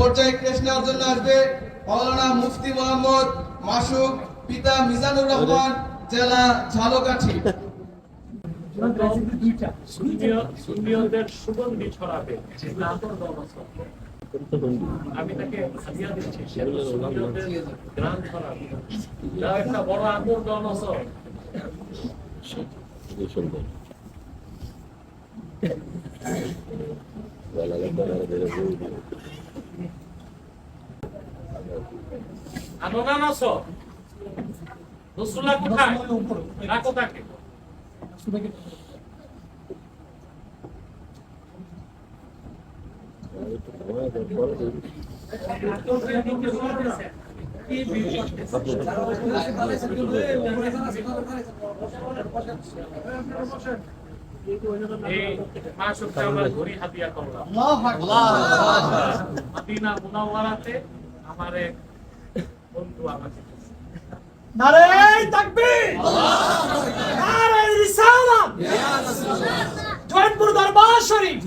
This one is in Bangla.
পর্যায়ে ক্রেশ নেওয়ার জন্য আসবে মাওলানা মুফতি মোহাম্মদ মাসুক, পিতা মিজানুর রহমান, জেলা ঝালকাঠি। সুন্নিয়তদের সুগন্ধি ছড়াবে, আমি তাকে হাদিয়া দিচ্ছি, সে তো সুন্নিয়তদের গ্রাম ছড়াবে। যা একটা বড় আগুন দনসর আনোনানস রসুল্লাহ কোথায় রাখো তাকে। ঘড়ি হাদিয়া করলাম মদিনা মুনাওয়ারাতে আমার এক বন্ধু আমাকে। নারে তাকবীর, নারে রিসালাত, জয়পুর দরবার শরীফ।